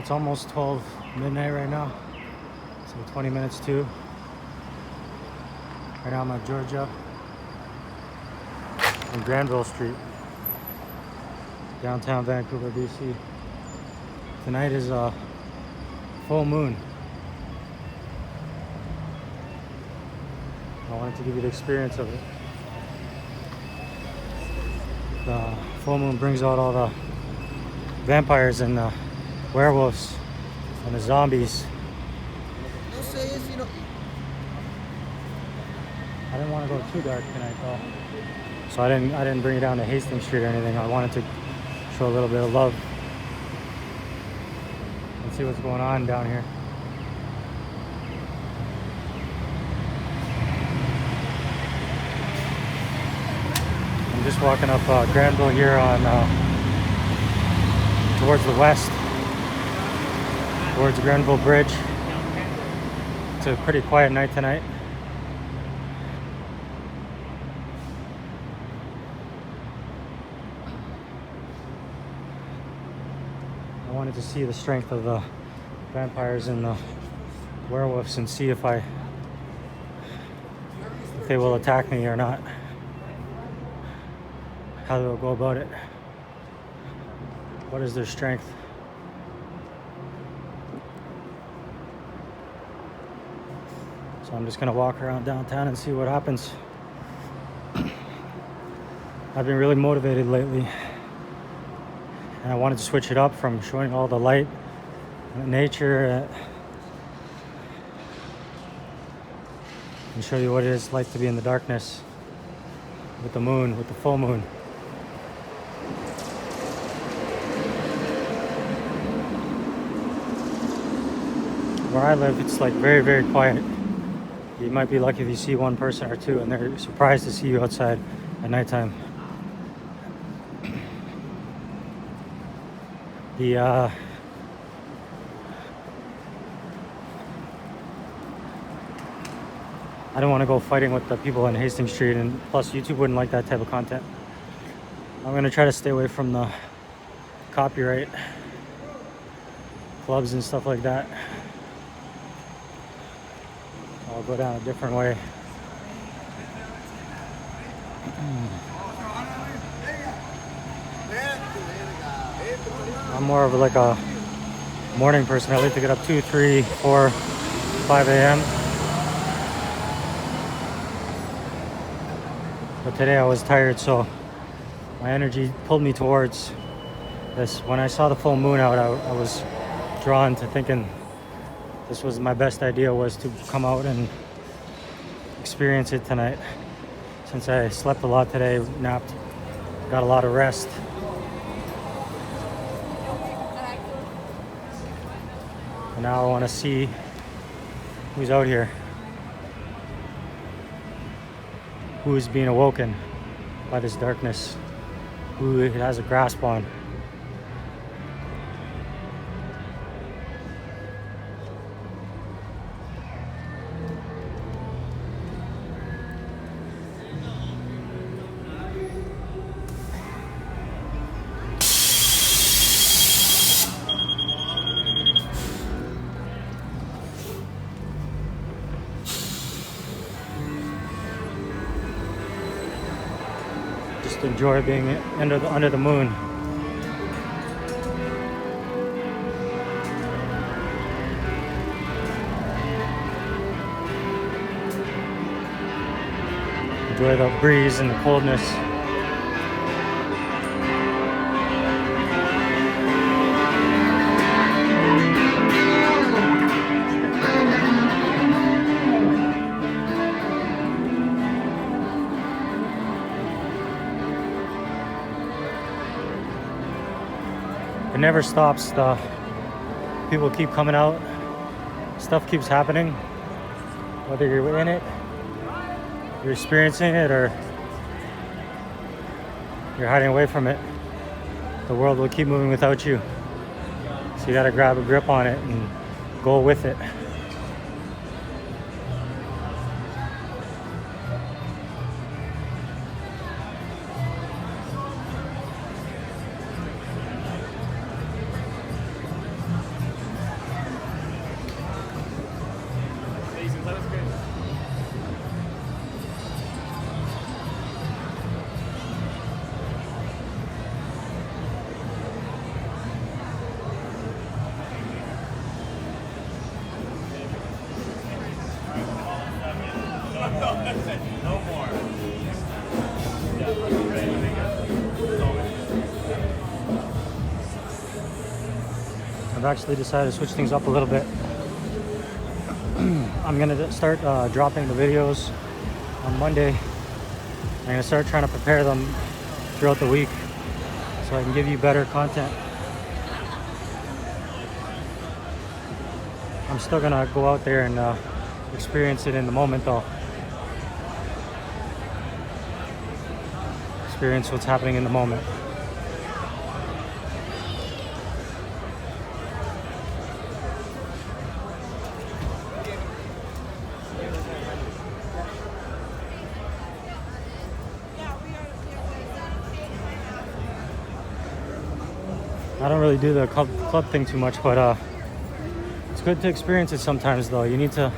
It's almost 12 midnight right now, so 20 minutes to. Right now I'm at Georgia on Granville Street, downtown Vancouver, BC. Tonight is a full moon. I wanted to give you the experience of it. The full moon brings out all the vampires and the werewolves and the zombies. I didn't want to go too dark tonight though, so I didn't bring it down to Hastings Street or anything. I wanted to show a little bit of love and see what's going on down here. I'm just walking up Granville here on towards the west, towards Granville Bridge. It's a pretty quiet night tonight. I wanted to see the strength of the vampires and the werewolves and see if they will attack me or not. How they'll go about it. What is their strength? So I'm just gonna walk around downtown and see what happens. I've been really motivated lately, and I wanted to switch it up from showing all the light and nature and show you what it is like to be in the darkness with the moon, with the full moon. Where I live, it's like very, very quiet. You might be lucky if you see one person or two, and they're surprised to see you outside at nighttime. I don't want to go fighting with the people on Hastings Street, and plus YouTube wouldn't like that type of content. I'm going to try to stay away from the copyright clubs and stuff like that. I'll go down a different way. I'm more of like a morning person. I like to get up 2, 3, 4, 5 a.m. But today I was tired, so my energy pulled me towards this. When I saw the full moon out, I was drawn to thinking this was my best idea, was to come out and experience it tonight. Since I slept a lot today, napped, got a lot of rest. And now I want to see who's out here, who is being awoken by this darkness, who it has a grasp on. Just enjoy being under the moon. Enjoy the breeze and the coldness. It never stops. The people keep coming out. Stuff keeps happening. Whether you're in it, you're experiencing it, or you're hiding away from it, the world will keep moving without you. So you gotta grab a grip on it and go with it. I've actually decided to switch things up a little bit. I'm gonna start dropping the videos on Monday. I'm gonna start trying to prepare them throughout the week so I can give you better content. I'm still gonna go out there and experience it in the moment though. Experience what's happening in the moment. I don't really do the club thing too much, but it's good to experience it sometimes though. You need to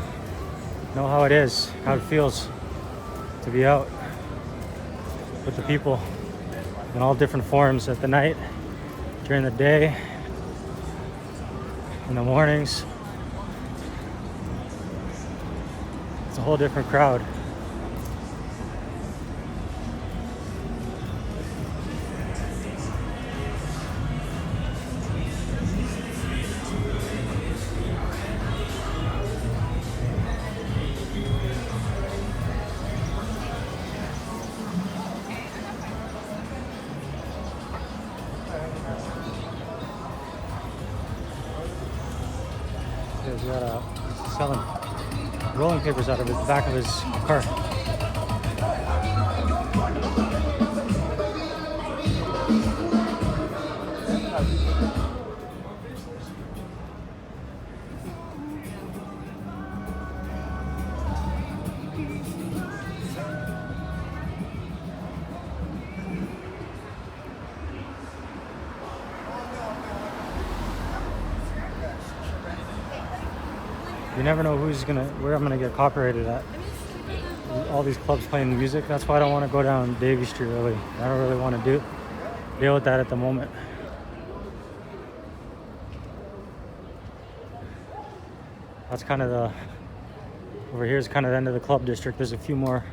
know how it is, how it feels to be out with the people in all different forms at the night, during the day, in the mornings. It's a whole different crowd. He's got selling rolling papers out of the back of his car. You never know where I'm gonna get copyrighted at. All these clubs playing music. That's why I don't want to go down Davie Street really. I don't really want to deal with that at the moment. That's kind of over here is kind of the end of the club district. There's a few more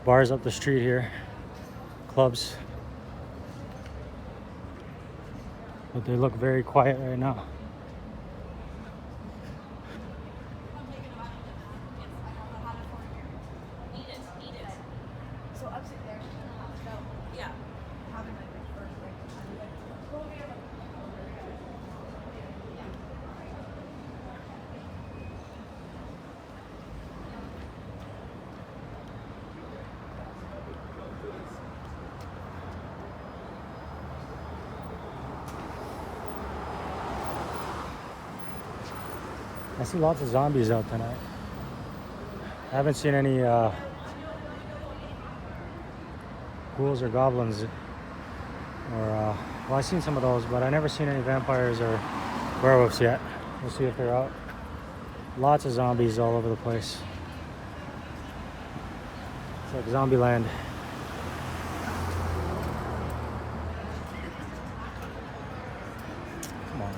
bars up the street here, clubs, but they look very quiet right now. I see lots of zombies out tonight. I haven't seen any ghouls or goblins, or well, I've seen some of those, but I never seen any vampires or werewolves yet. We'll see if they're out. Lots of zombies all over the place. It's like zombie land. Come on.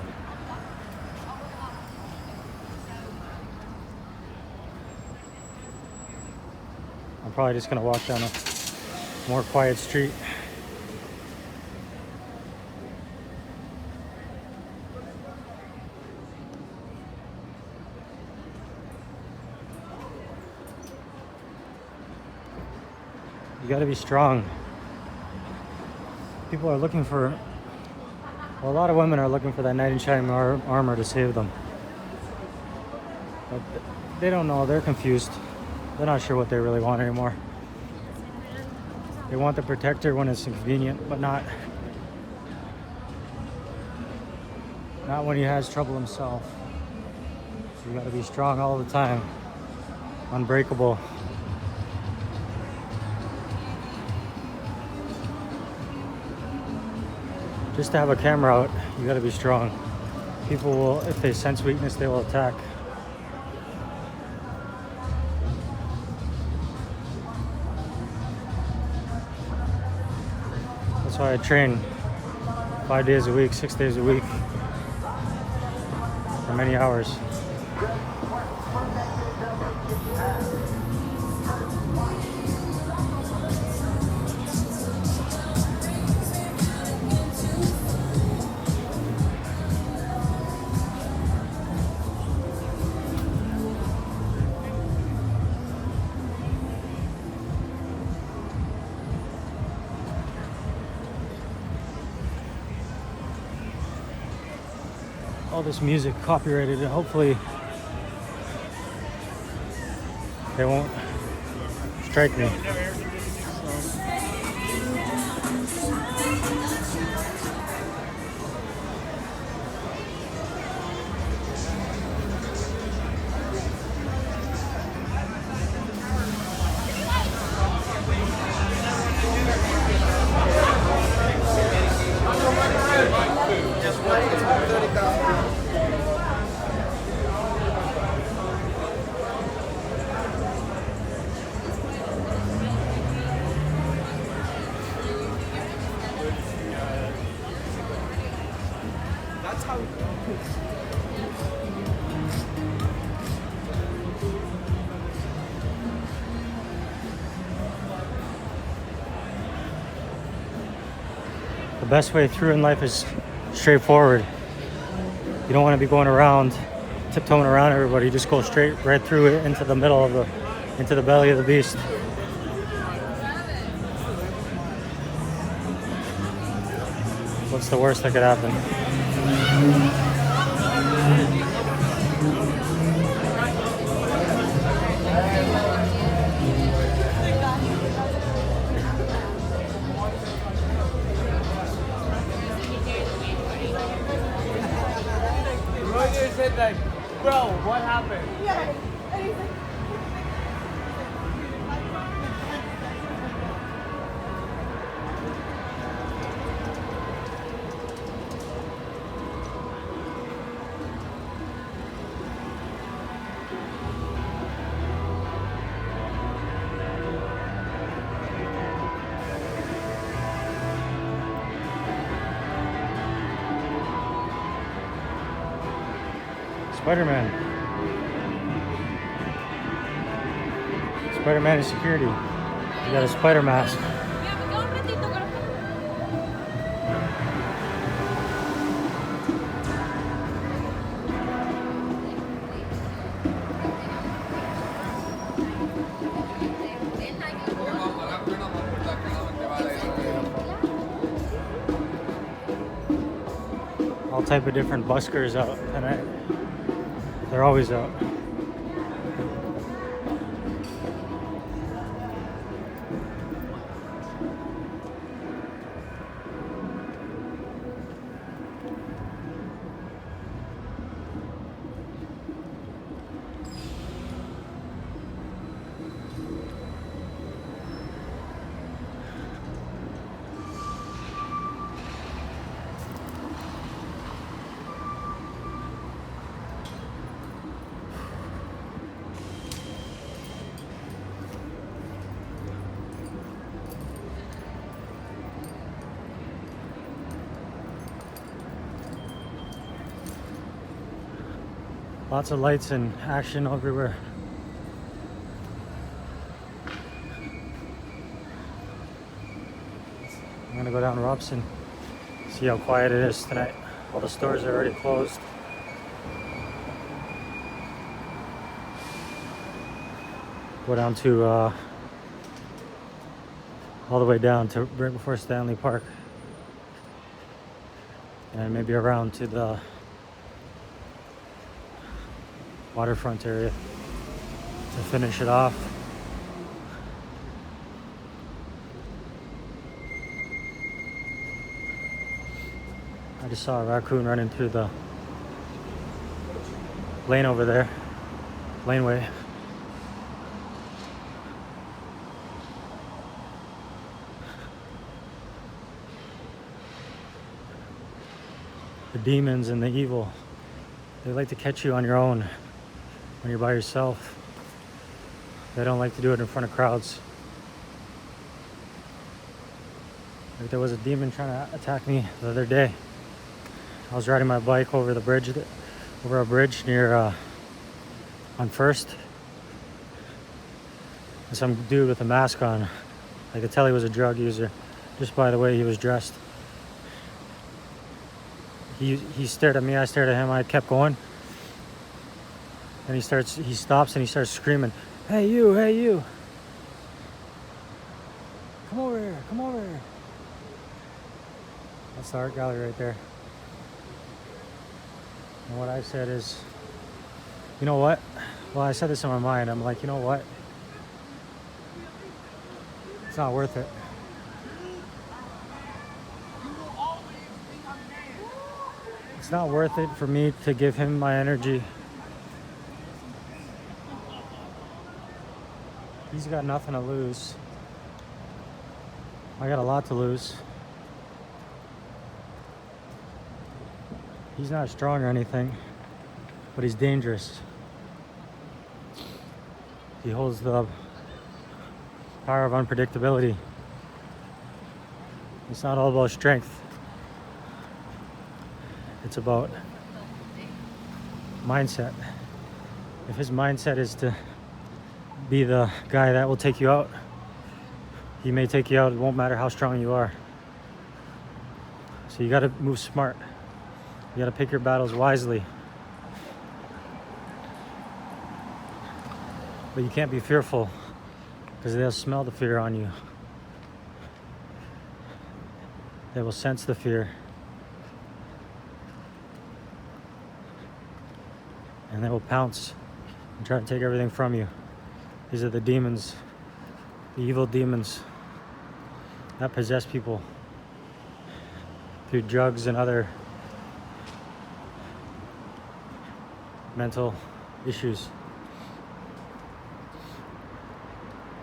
I'm probably just gonna walk down a more quiet street. You gotta be strong. People are looking for, well, a lot of women are looking for that knight in shining armor to save them. But they don't know, they're confused. They're not sure what they really want anymore. They want the protector when it's convenient, but not when he has trouble himself. So you gotta be strong all the time. Unbreakable. Just to have a camera out, you gotta be strong. People will, if they sense weakness, they will attack. That's why I train 5 days a week, 6 days a week, for many hours. all this music copyrighted, and hopefully they won't strike me. The best way through in life is straightforward. You don't want to be going around, tiptoeing around everybody. You just go straight right through it into the middle of into the belly of the beast. What's the worst that could happen? Roger said like, bro, what happened? Yeah. Spider-Man. Spider-Man is security. You got a spider mask. All type of different buskers out tonight. They're always out. Lots of lights and action everywhere. I'm gonna go down Robson, see how quiet it is tonight. All the stores are already closed. Go down to all the way down to right before Stanley Park, and maybe around to the waterfront area to finish it off. I just saw a raccoon running through the lane over there, laneway. The demons and the evil, they like to catch you on your own. When you're by yourself, they don't like to do it in front of crowds. Like there was a demon trying to attack me the other day. I was riding my bike over the bridge, over a bridge near on First, and some dude with a mask on. I could tell he was a drug user just by the way he was dressed. He stared at me, I stared at him, I kept going. And he stops and he starts screaming, hey you, come over here, come over here. That's the art gallery right there. And what I said is, you know what? Well, I said this in my mind. I'm like, you know what? It's not worth it. It's not worth it for me to give him my energy. He's got nothing to lose. I got a lot to lose. He's not strong or anything, but he's dangerous. He holds the power of unpredictability. It's not all about strength. It's about mindset. If his mindset is to be the guy that will take you out, he may take you out. It won't matter how strong you are. So you got to move smart. You got to pick your battles wisely. But you can't be fearful, because they'll smell the fear on you. They will sense the fear. And they will pounce and try to take everything from you. These are the demons, the evil demons that possess people through drugs and other mental issues.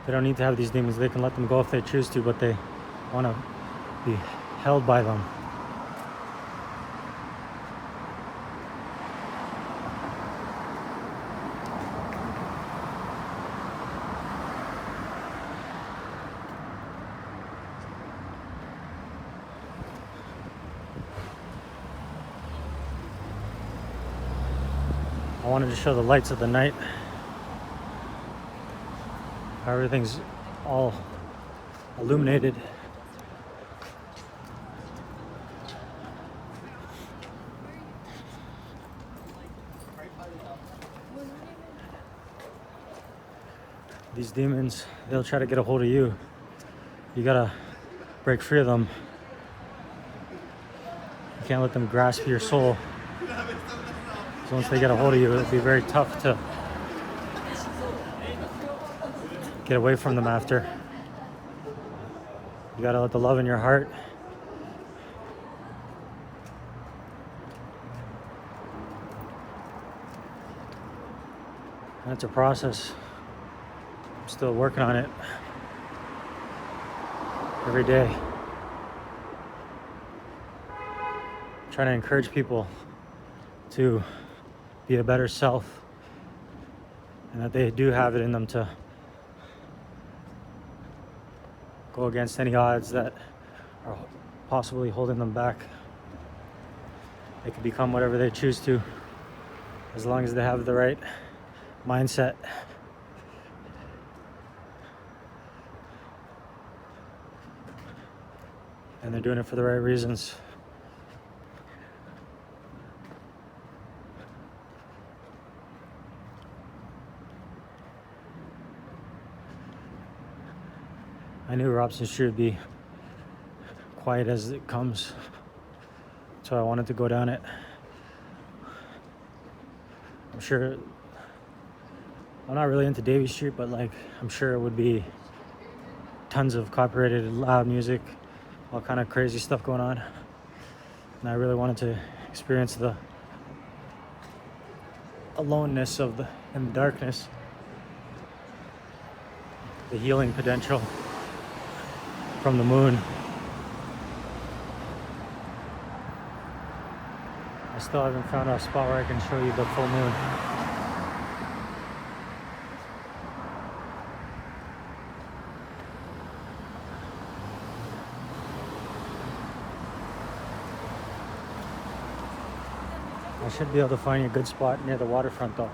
They don't need to have these demons. They can let them go if they choose to, but they want to be held by them. I wanted to show the lights of the night. How everything's all illuminated. These demons, they'll try to get a hold of you. You gotta break free of them. You can't let them grasp your soul. So once they get a hold of you, it'll be very tough to get away from them after. You gotta let the love in your heart that's a process. I'm still working on it every day. Trying to encourage people to be a better self, and that they do have it in them to go against any odds that are possibly holding them back. They can become whatever they choose to, as long as they have the right mindset. And they're doing it for the right reasons. I knew Robson Street would be quiet as it comes, so I wanted to go down it. I'm sure, I'm not really into Davie Street, but like, I'm sure it would be tons of copyrighted loud music, all kind of crazy stuff going on. And I really wanted to experience the aloneness of in the darkness, the healing potential from the moon. I still haven't found a spot where I can show you the full moon. I should be able to find you a good spot near the waterfront though.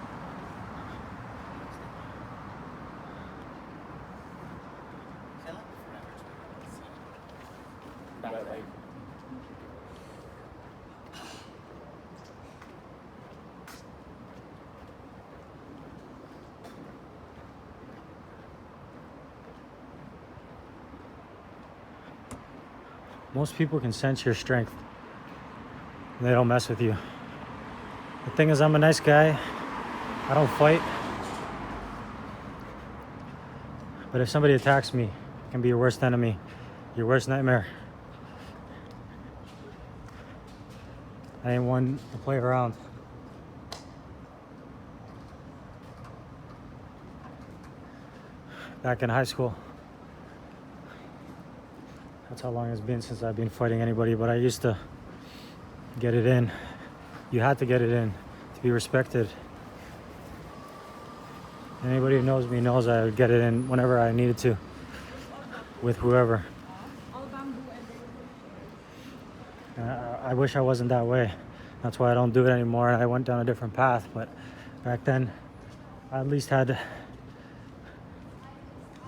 Most people can sense your strength. They don't mess with you. The thing is, I'm a nice guy. I don't fight. But if somebody attacks me, it can be your worst enemy, your worst nightmare. I ain't one to play around. Back in high school, that's how long it's been since I've been fighting anybody, but I used to get it in. You had to get it in to be respected. Anybody who knows me knows I would get it in whenever I needed to, with whoever. I wish I wasn't that way. That's why I don't do it anymore. I went down a different path, but back then I at least had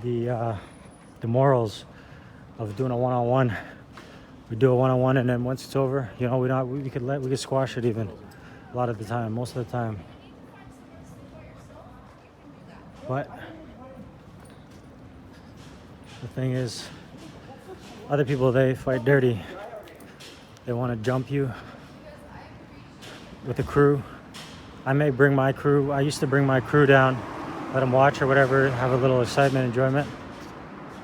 the morals of doing a one-on-one. We do a one-on-one, and then once it's over, you know, we could squash it even a lot of the time, most of the time. But the thing is, other people, they fight dirty. They want to jump you with a crew. I may bring my crew. I used to bring my crew down, let them watch or whatever, have a little excitement, enjoyment.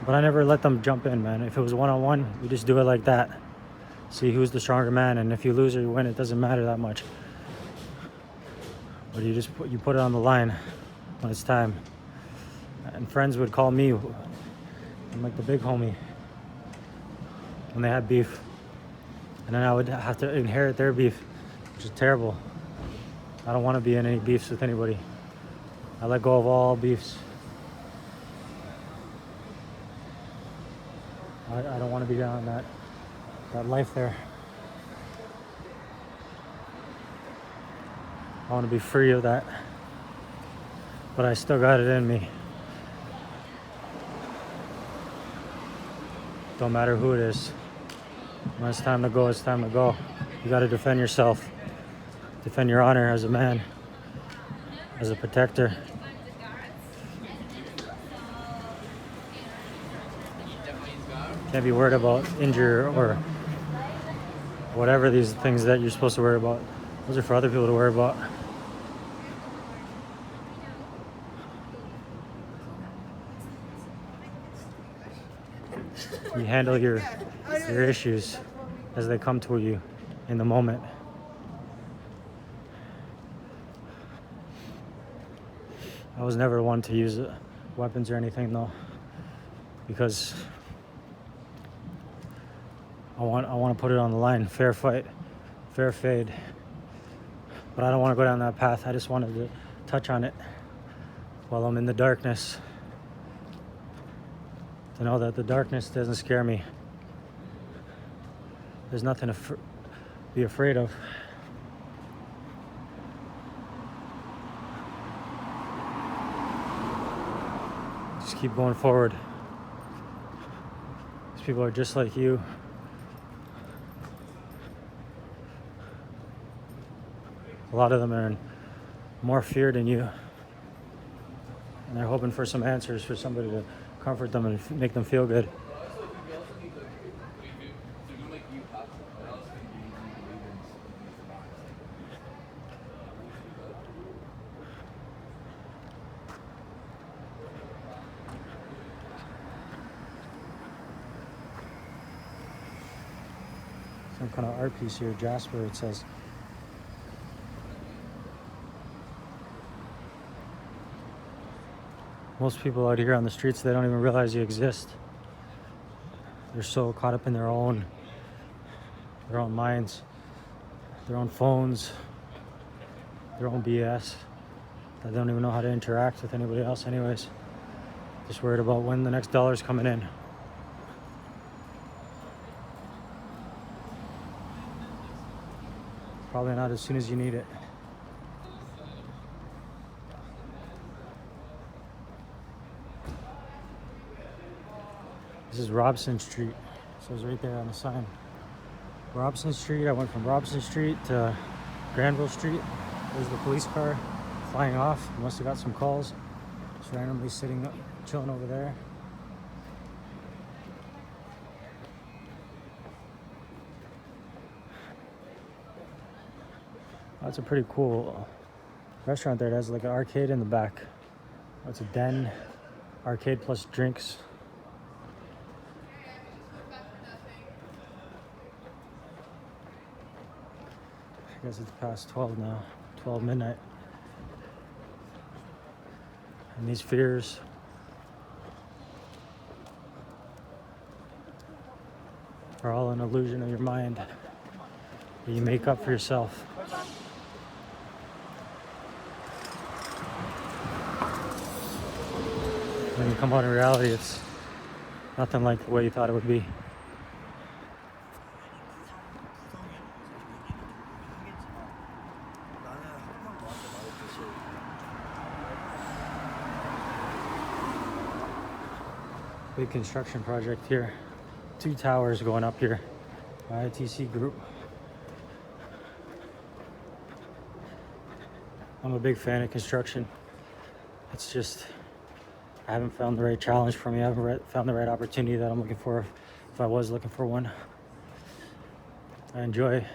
But I never let them jump in, man. If it was one-on-one, we just do it like that. See who's the stronger man, and if you lose or you win, it doesn't matter that much. But you put it on the line when it's time. And friends would call me, I'm like the big homie, when they had beef. And then I would have to inherit their beef, which is terrible. I don't want to be in any beefs with anybody. I let go of all beefs. I don't want to be down that life there. I want to be free of that. But I still got it in me. Don't matter who it is. When it's time to go, it's time to go. You got to defend yourself. Defend your honor as a man, as a protector. Can't be worried about injury or whatever these things that you're supposed to worry about. Those are for other people to worry about. You handle your issues as they come to you in the moment. I was never one to use weapons or anything though, because I want to put it on the line. Fair fight, fair fade. But I don't want to go down that path. I just wanted to touch on it while I'm in the darkness, to know that the darkness doesn't scare me. There's nothing to be afraid of. Just keep going forward. These people are just like you. A lot of them are in more fear than you. And they're hoping for some answers, for somebody to comfort them and make them feel good. Some kind of art piece here, Jasper, it says. Most people out here on the streets, they don't even realize you exist. They're so caught up in their own minds, their own phones, their own BS, that they don't even know how to interact with anybody else anyways. Just worried about when the next dollar's coming in. Probably not as soon as you need it. This is Robson Street. So it's right there on the sign. Robson Street. I went from Robson Street to Granville Street. There's the police car flying off. Must have got some calls. Just randomly sitting up, chilling over there. That's a pretty cool restaurant there. It has like an arcade in the back. It's a den, arcade plus drinks. I guess it's past 12 now, 12 midnight. And these fears are all an illusion of your mind that you make up for yourself. When you come out in reality, it's nothing like the way you thought it would be. Big construction project here. 2 towers going up here. ITC group. I'm a big fan of construction. It's just, I haven't found the right challenge for me. I haven't found the right opportunity that I'm looking for if I was looking for one. I enjoy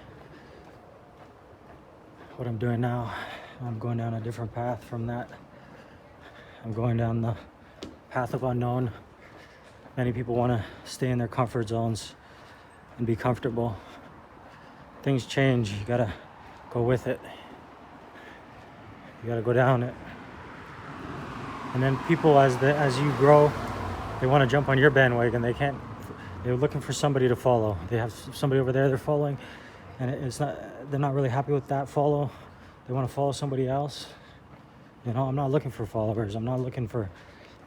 what I'm doing now. I'm going down a different path from that. I'm going down the path of unknown. Many people want to stay in their comfort zones and be comfortable. Things change. You gotta go with it. You gotta go down it. And then people, as you grow, they want to jump on your bandwagon. They can't. They're looking for somebody to follow. They have somebody over there they're following, and it's not. They're not really happy with that follow. They want to follow somebody else. You know, I'm not looking for followers. I'm not looking for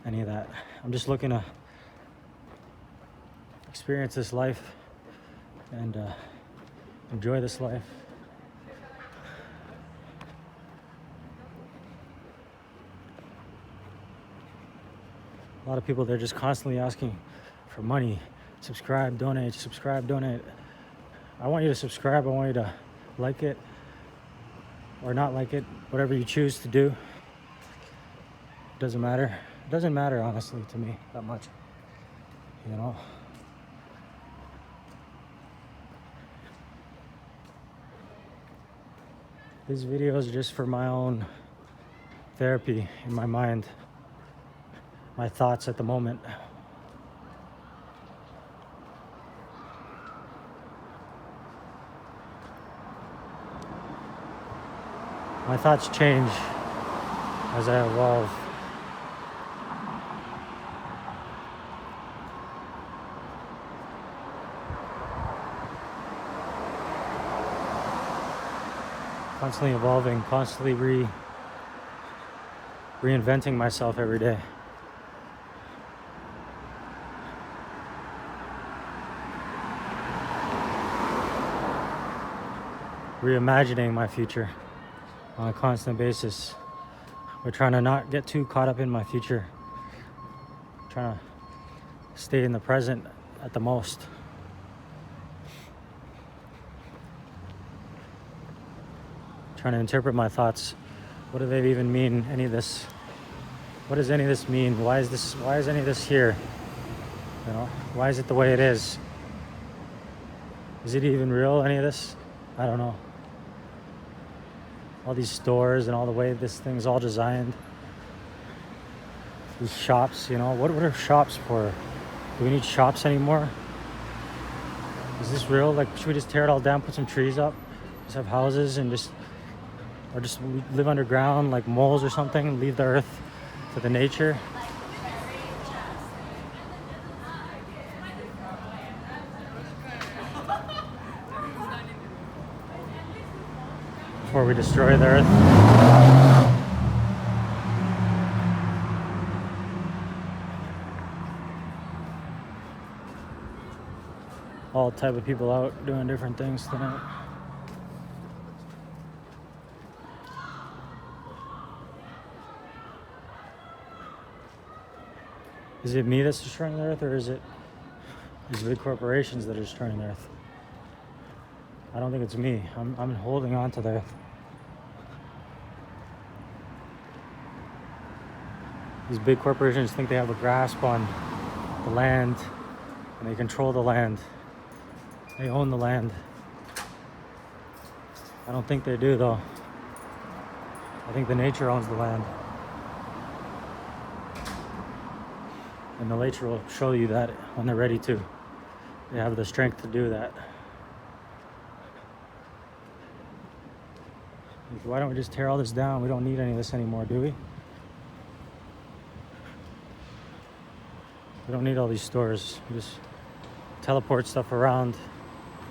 any of that. I'm just looking to experience this life and enjoy this life. A lot of people, they're just constantly asking for money. Subscribe, donate, subscribe, donate. I want you to subscribe. I want you to like it or not like it, whatever you choose to do. It doesn't matter. It doesn't matter, honestly, to me that much. You know? These videos are just for my own therapy in my mind, my thoughts at the moment. My thoughts change as I evolve. Constantly evolving, constantly reinventing myself every day. Reimagining my future on a constant basis. We're trying to not get too caught up in my future. Trying to stay in the present at the most. Trying to interpret my thoughts. What do they even mean? Any of this? What does any of this mean? Why is any of this here? You know, why is it the way it is? Is it even real, any of this? I don't know. All these stores and all the way this thing's all designed. These shops, you know, what are shops for? Do we need shops anymore? Is this real? Like, should we just tear it all down, put some trees up, just have houses and just live underground like moles or something, leave the earth to the nature? Before we destroy the earth. All type of people out doing different things tonight. Is it me that's destroying the earth, or is it these big corporations that are destroying the earth? I don't think it's me. I'm holding on to the earth. These big corporations think they have a grasp on the land, and they control the land. They own the land. I don't think they do though. I think the nature owns the land. And the nature will show you that when they're ready to. They have the strength to do that. Why don't we just tear all this down? We don't need any of this anymore, do we? We don't need all these stores. We just teleport stuff around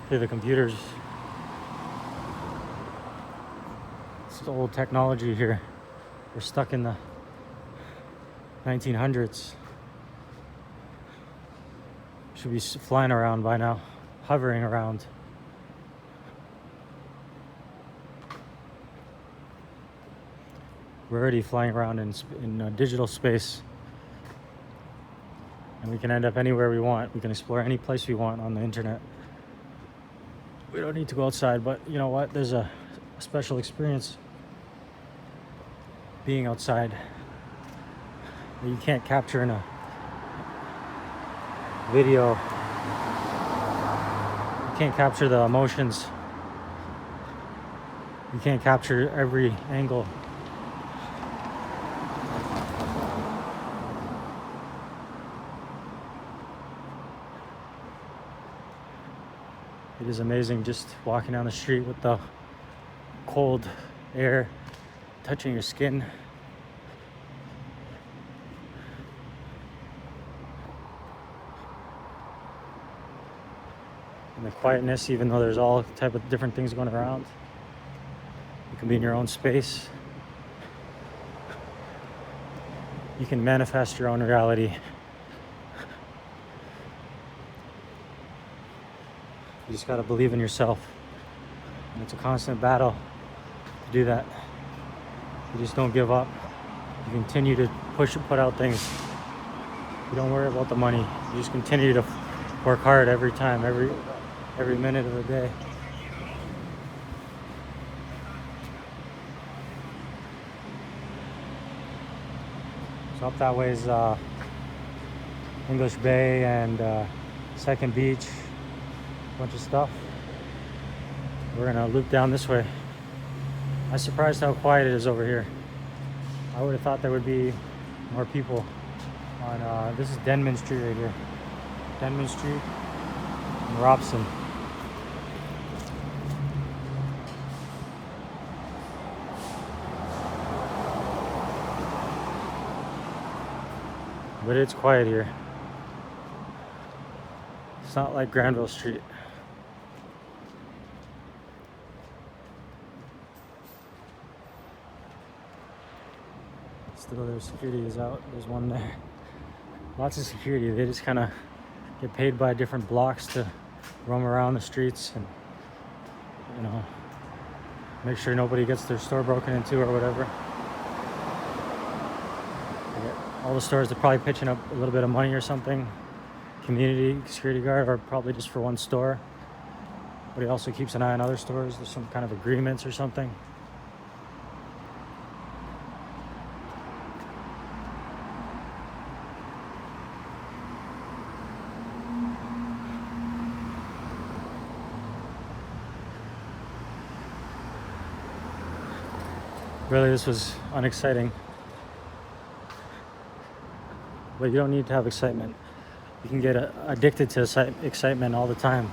through the computers. This is old technology here. We're stuck in the 1900s. Should be flying around by now, hovering around. We're already flying around in digital space, and we can end up anywhere we want. We can explore any place we want on the internet. We don't need to go outside, but you know what? There's a special experience being outside that you can't capture in a video. You can't capture the emotions. You can't capture every angle. It is amazing just walking down the street with the cold air touching your skin. And the quietness, even though there's all type of different things going around. You can be in your own space. You can manifest your own reality. You just gotta believe in yourself. And it's a constant battle to do that. You just don't give up. You continue to push and put out things. You don't worry about the money. You just continue to work hard every time, every minute of the day. So up that way is English Bay and Second Beach. Bunch of stuff. We're gonna loop down this way. I'm surprised how quiet it is over here. I would have thought there would be more people on this is Denman Street right here. Denman Street and Robson. But it's quiet here. It's not like Granville Street. Still, their security is out. There's one there. Lots of security. They just kind of get paid by different blocks to roam around the streets and, you know, make sure nobody gets their store broken into or whatever. All the stores are probably pitching up a little bit of money or something. Community security guard, or probably just for one store. But he also keeps an eye on other stores. There's some kind of agreements or something. Really, this was unexciting. But you don't need to have excitement. You can get addicted to excitement all the time.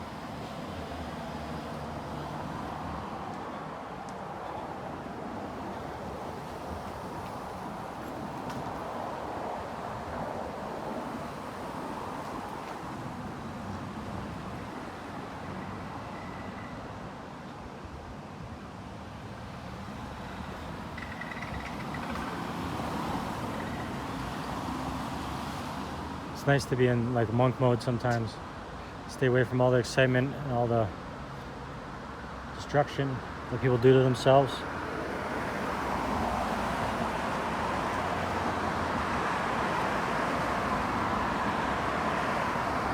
It's nice to be in like monk mode sometimes. Stay away from all the excitement and all the destruction that people do to themselves.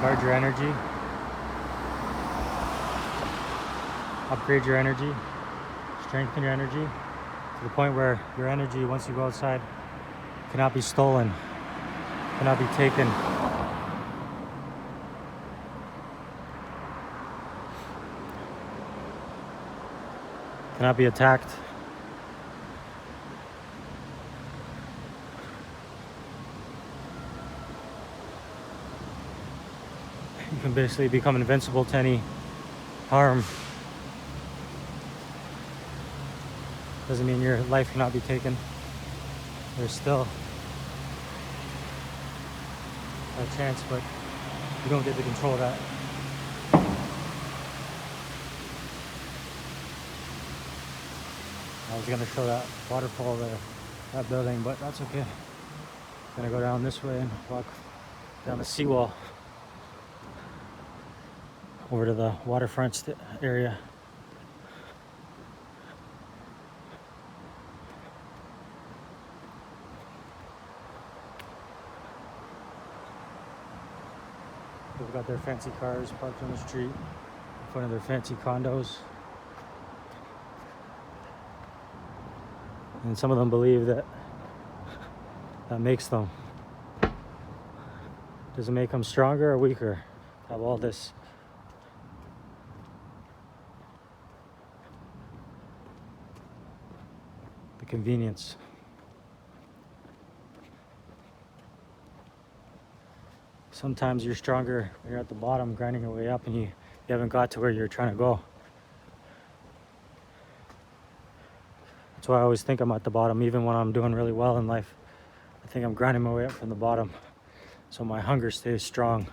Guard your energy. Upgrade your energy. Strengthen your energy to the point where your energy, once you go outside, cannot be stolen, cannot be taken. cannot be attacked. You can basically become invincible to any harm. Doesn't mean your life cannot be taken. There's still a chance, but you don't get to control that. I was gonna show that waterfall there, that building, but that's okay. I'm gonna go down this way and walk down the seawall over to the waterfront area. They've got their fancy cars parked on the street in front of their fancy condos. And some of them believe that makes them. Does it make them stronger or weaker? Have all this. The convenience. Sometimes you're stronger when you're at the bottom, grinding your way up, and you haven't got to where you're trying to go. That's why I always think I'm at the bottom, even when I'm doing really well in life. I think I'm grinding my way up from the bottom, so my hunger stays strong.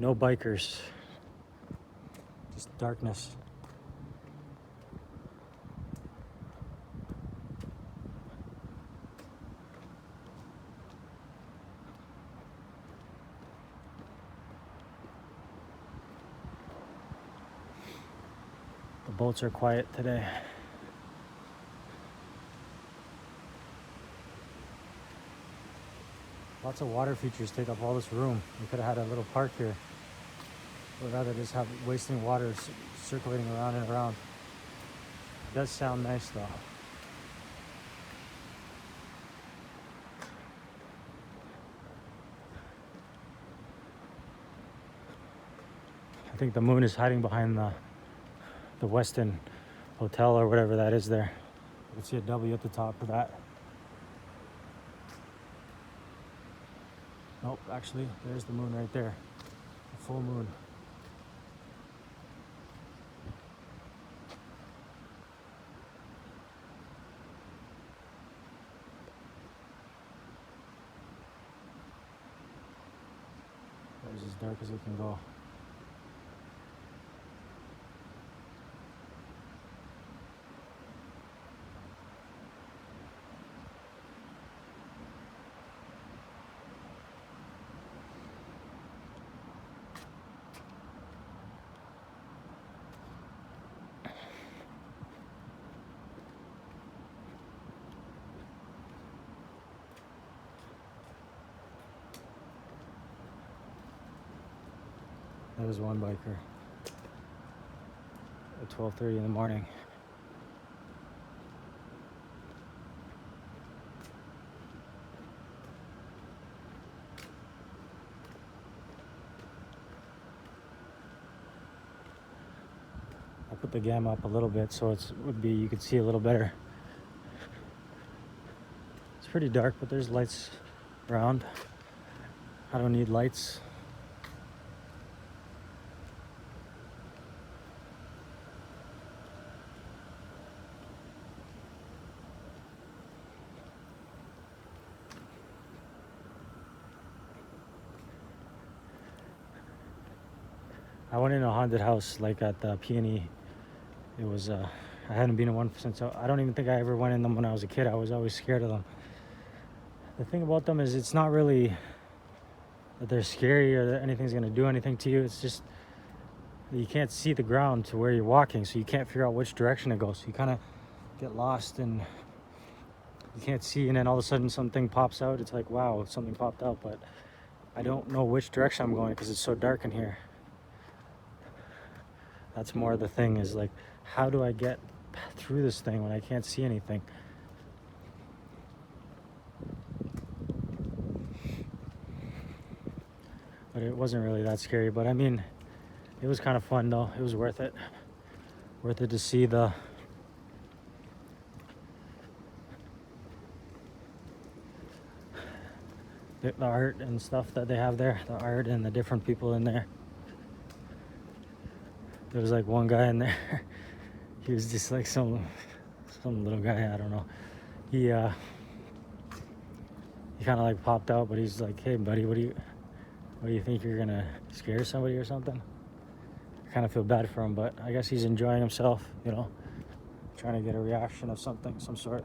No bikers, just darkness. The boats are quiet today. Lots of water features take up all this room. We could have had a little park here. We'd rather just have wasting water circulating around and around. It does sound nice though. I think the moon is hiding behind the Westin Hotel or whatever that is there. You can see a W at the top of that. Nope, actually, there's the moon right there. The full moon. It's as dark as it can go. There was one biker at 12:30 in the morning. I put the gamma up a little bit so you could see a little better. It's pretty dark, but there's lights around. I don't need lights. I went in a haunted house like at the Peony. It was, I hadn't been in one since, I don't even think I ever went in them when I was a kid. I was always scared of them. The thing about them is it's not really that they're scary or that anything's gonna do anything to you. It's just you can't see the ground to where you're walking, so you can't figure out which direction it goes. So you kind of get lost and you can't see, and then all of a sudden something pops out. It's like, wow, something popped out, but I don't know which direction I'm going because it's so dark in here. That's more the thing, is like, how do I get through this thing when I can't see anything? but it wasn't really that scary. But I mean, it was kind of fun though. It was worth it. Worth it to see the art and stuff that they have there. The art and the different people in there. There was like one guy in there. He was just like some little guy. I don't know. He kind of like popped out, but he's like, "Hey, buddy, what do you think, you're gonna scare somebody or something?" I kind of feel bad for him, but I guess he's enjoying himself, you know, trying to get a reaction of something, some sort.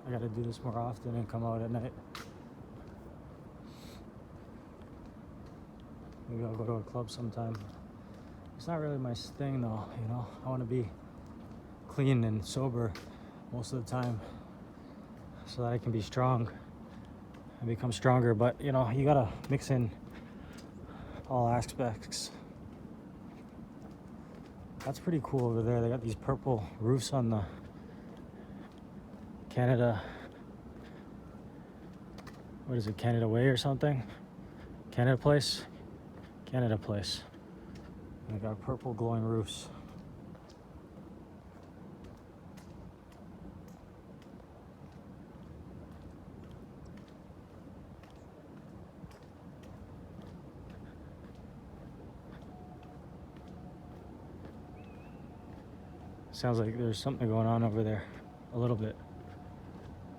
I gotta do this more often and come out at night. Maybe I'll go to a club sometime. It's not really my thing though, you know. I want to be clean and sober most of the time so that I can be strong and become stronger. But, you know, you gotta mix in all aspects. That's pretty cool over there. They got these purple roofs on the Canada, what is it, Canada Way or something? Canada Place? Canada Place. And they got purple glowing roofs. Sounds like there's something going on over there, a little bit,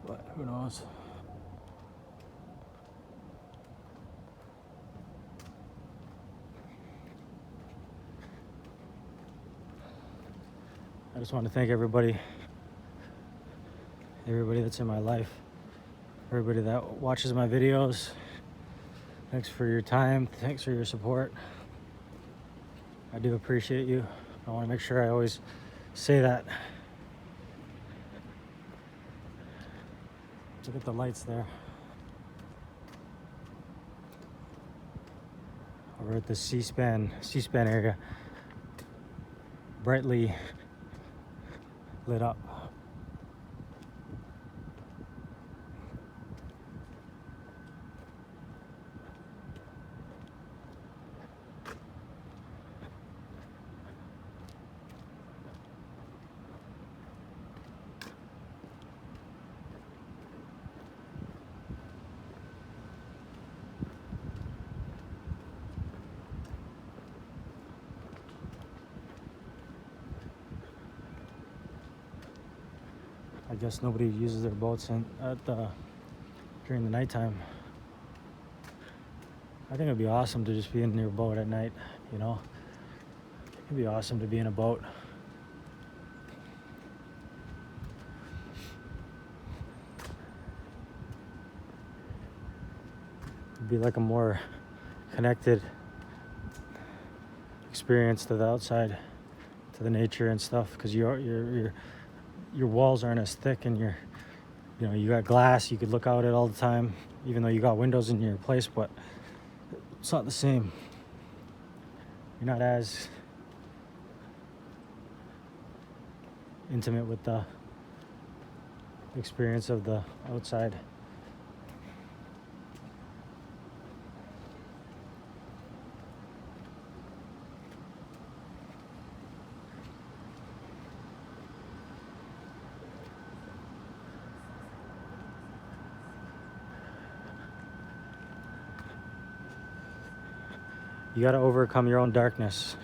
but who knows? I just want to thank everybody that's in my life, everybody that watches my videos. Thanks for your time. Thanks for your support. I do appreciate you. I want to make sure I always say that. Look at the lights there. Over at the C-SPAN area, brightly lit up. I guess nobody uses their boats during the nighttime. I think it'd be awesome to just be in your boat at night, you know? It'd be awesome to be in a boat. It'd be like a more connected experience to the outside, to the nature and stuff, because your walls aren't as thick, and you got glass. You could look out at all the time, even though you got windows in your place, but it's not the same. You're not as intimate with the experience of the outside. You got to overcome your own darkness.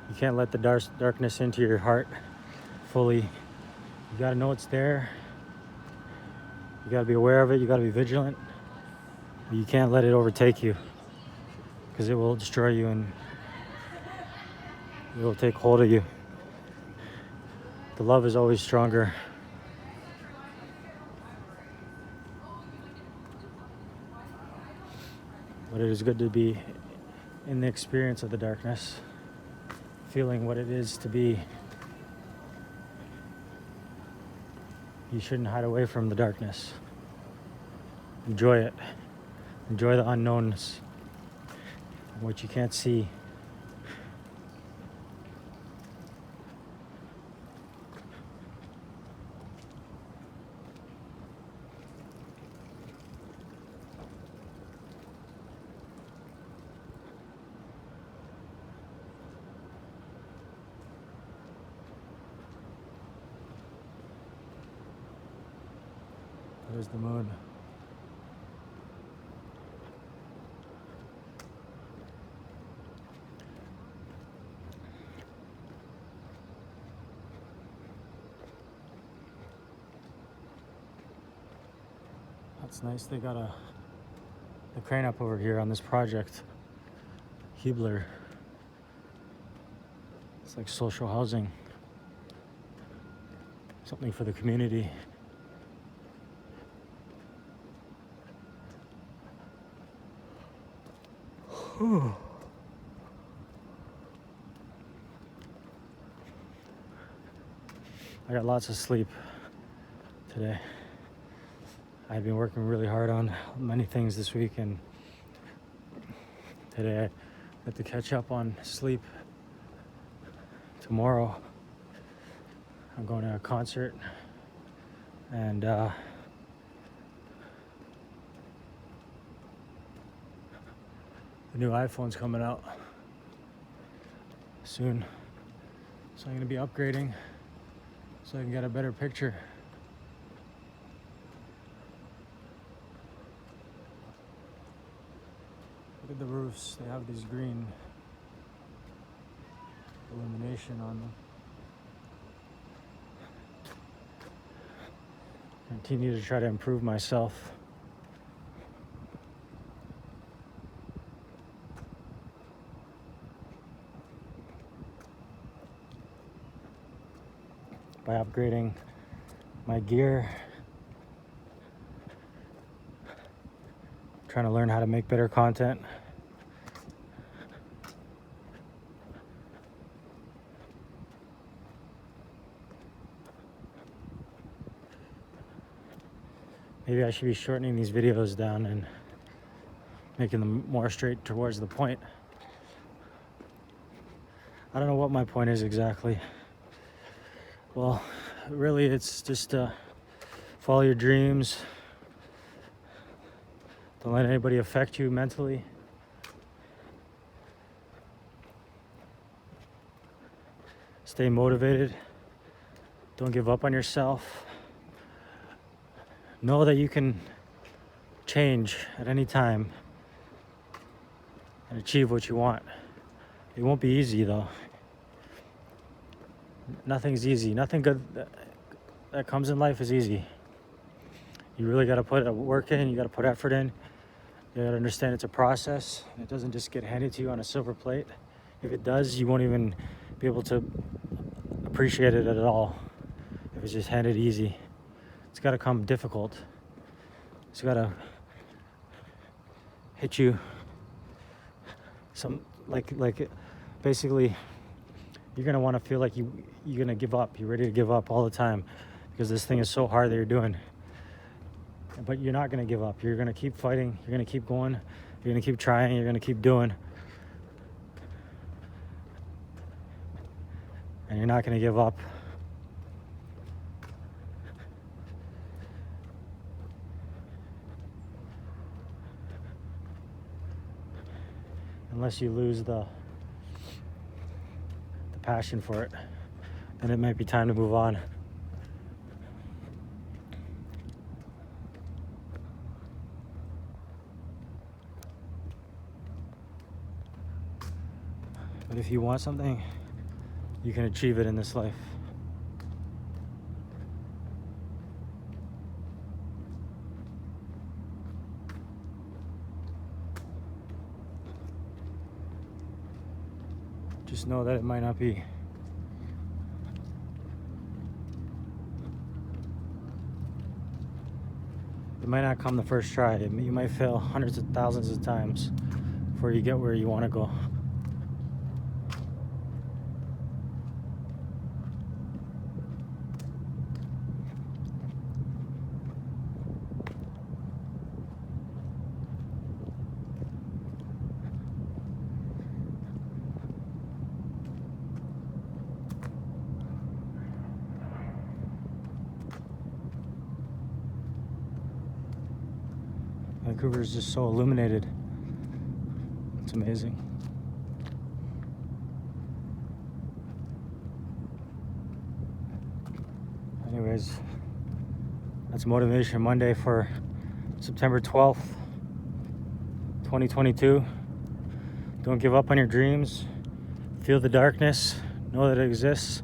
You can't let the darkness into your heart fully. You got to know it's there. You got to be aware of it. You got to be vigilant. But you can't let it overtake you, because it will destroy you and it will take hold of you. The love is always stronger. But it is good to be in the experience of the darkness, feeling what it is to be. You shouldn't hide away from the darkness. Enjoy it. Enjoy the unknowns, what you can't see. There's the moon. That's nice. They got the crane up over here on this project. Hebler. It's like social housing. Something for the community. Whew. I got lots of sleep today. I've been working really hard on many things this week, and today I have to catch up on sleep. Tomorrow I'm going to a concert, and the new iPhone's coming out soon, so I'm going to be upgrading so I can get a better picture. Look at the roofs. They have these green illumination on them. Continue to try to improve myself. By upgrading my gear, trying to learn how to make better content. Maybe I should be shortening these videos down and making them more straight towards the point. I don't know what my point is exactly. Well, really it's just follow your dreams. Don't let anybody affect you mentally. Stay motivated. Don't give up on yourself. Know that you can change at any time and achieve what you want. It won't be easy though. Nothing's easy. Nothing good that comes in life is easy. You really got to put work in. You got to put effort in. You got to understand it's a process. It doesn't just get handed to you on a silver plate. If it does, you won't even be able to appreciate it at all if it's just handed easy. It's got to come difficult. It's got to hit you some like basically you're going to want to feel like you're going to give up. You're ready to give up all the time because this thing is so hard that you're doing. But you're not going to give up. You're going to keep fighting. You're going to keep going. You're going to keep trying. You're going to keep doing. And you're not going to give up. Unless you lose the passion for it, then it might be time to move on. But if you want something, you can achieve it in this life. Just know that it might not be. It might not come the first try. You might fail hundreds of thousands of times before you get where you want to go. Vancouver is just so illuminated. It's amazing. Anyways, that's It's Motivation Monday for September 12th, 2022. Don't give up on your dreams. Feel the darkness. Know that it exists.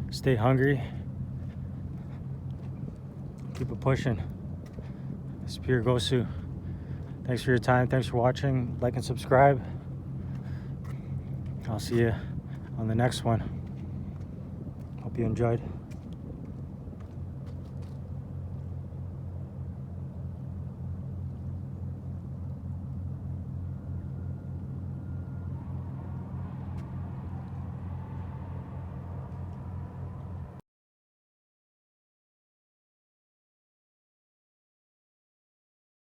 Stay hungry. Keep it pushing. It's Pure Gosu. Thanks for your time. Thanks for watching. Like and subscribe. I'll see you on the next one. Hope you enjoyed.